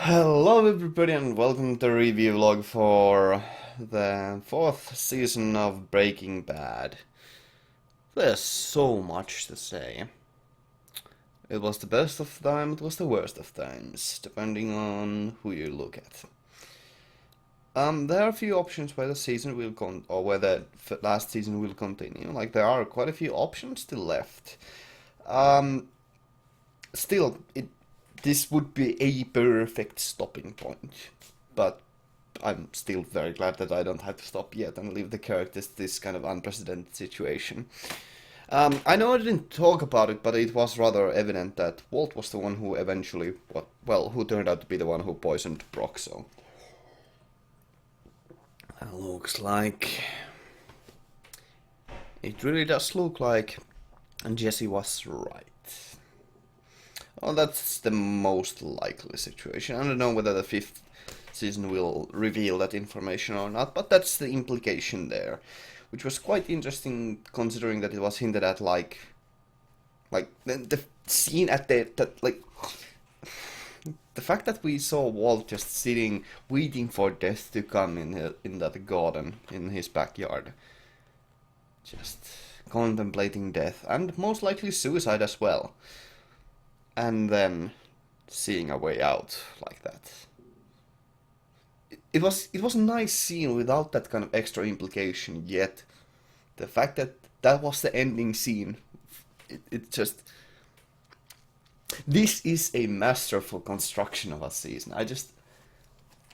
Hello everybody and welcome to the review log for the fourth season of Breaking Bad. There's so much to say. It was the best of time, it was the worst of times, depending on who you look at. There are a few options where the season will or where the last season will continue. Like there are quite a few options still left. Um, Still, this would be a perfect stopping point, but I'm still very glad that I don't have to stop yet and leave the characters this kind of unprecedented situation. I know I didn't talk about it, but it was rather evident that Walt was the one who eventually, who turned out to be the one who poisoned Brock, so. That looks like. It really does look like. And Jesse was right. Well, that's the most likely situation. I don't know whether the fifth season will reveal that information or not, but that's the implication there, which was quite interesting considering that it was hinted at like the scene at the fact that we saw Walt just sitting waiting for death to come in that garden in his backyard, just contemplating death and most likely suicide as well, and then seeing a way out like that. It was a nice scene without that kind of extra implication. Yet the fact that that was the ending scene, it just this is a masterful construction of a season.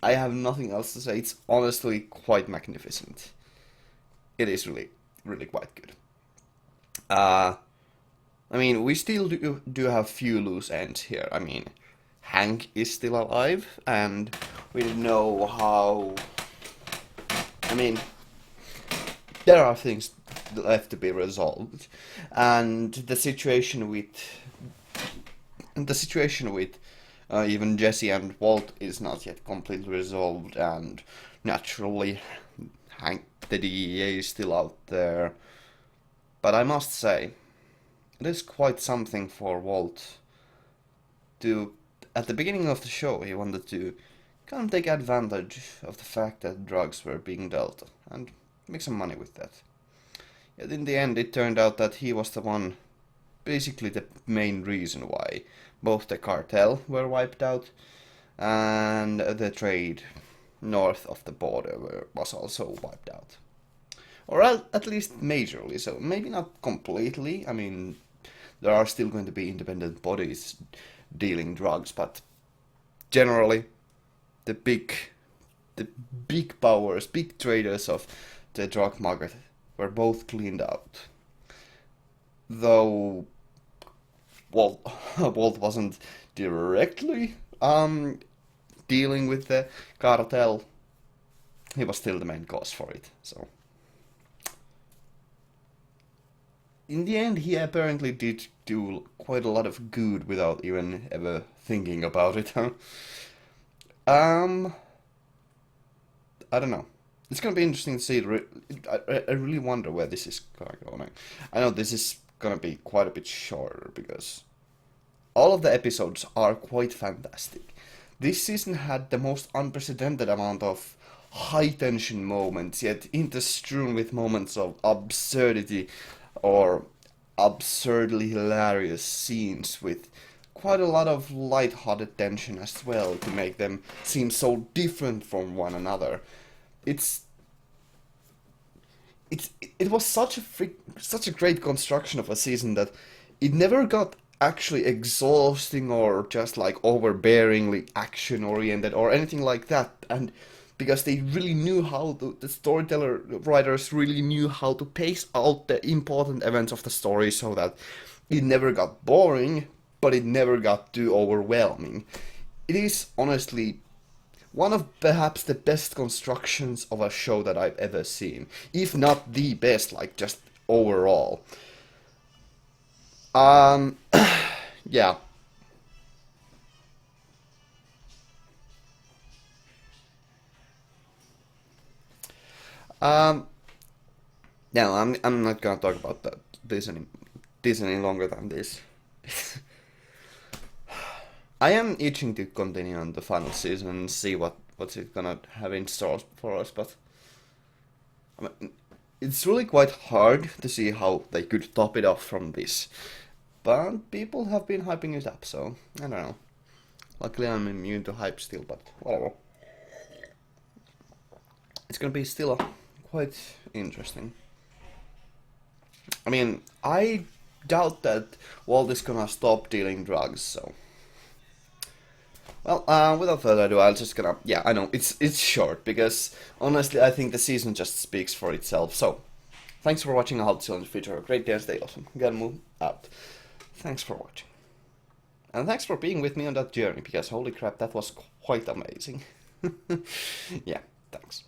I have nothing else to say. It's honestly quite magnificent. It is really quite good. Uh, I mean, we still do have few loose ends here. I mean, Hank is still alive, and we know how. I mean, there are things left to be resolved, and the situation with even Jesse and Walt is not yet completely resolved, and naturally, Hank the DEA is still out there. But I must say, it is quite something for Walt to. At the beginning of the show, he wanted to kind of take advantage of the fact that drugs were being dealt and make some money with that. Yet in the end, it turned out that he was the one, basically the main reason why both the cartel were wiped out and the trade north of the border was also wiped out. Or at least majorly so. Maybe not completely. I mean, there are still going to be independent bodies dealing drugs, but generally, the big, the big powers, big traders of the drug market were both cleaned out. Though Walt, Walt wasn't directly dealing with the cartel, he was still the main cause for it. So in the end, he apparently did do quite a lot of good without even ever thinking about it. Huh? Um, I don't know. It's gonna be interesting to see. I really wonder where this is gonna go. I know this is gonna be quite a bit shorter because all of the episodes are quite fantastic. This season had the most unprecedented amount of high tension moments, yet interstrewn with moments of absurdity or absurdly hilarious scenes with quite a lot of light-hearted tension as well to make them seem so different from one another. It's it was such a great construction of a season that it never got actually exhausting or just like overbearingly action oriented or anything like that, and because they really knew how the storyteller writers really knew how to pace out the important events of the story so that it never got boring, but it never got too overwhelming. It is honestly one of perhaps the best constructions of a show that I've ever seen, if not the best, like just overall. Um, yeah. Um, no, I'm not gonna talk about this any longer than this. I am itching to continue on the final season and see what's it gonna have in store for us, but I mean, it's really quite hard to see how they could top it off from this. But people have been hyping it up, so I don't know. Luckily I'm immune to hype still, but whatever. It's gonna be still quite interesting. I mean, I doubt that Walt is gonna stop dealing drugs, so... Well, without further ado, I'll just gonna... Yeah, I know, it's short, because honestly, I think the season just speaks for itself, so... Thanks for watching, I hope to see you in the future. Great day, stay awesome. Gotta move out. Thanks for watching. And thanks for being with me on that journey, because holy crap, that was quite amazing. Yeah, thanks.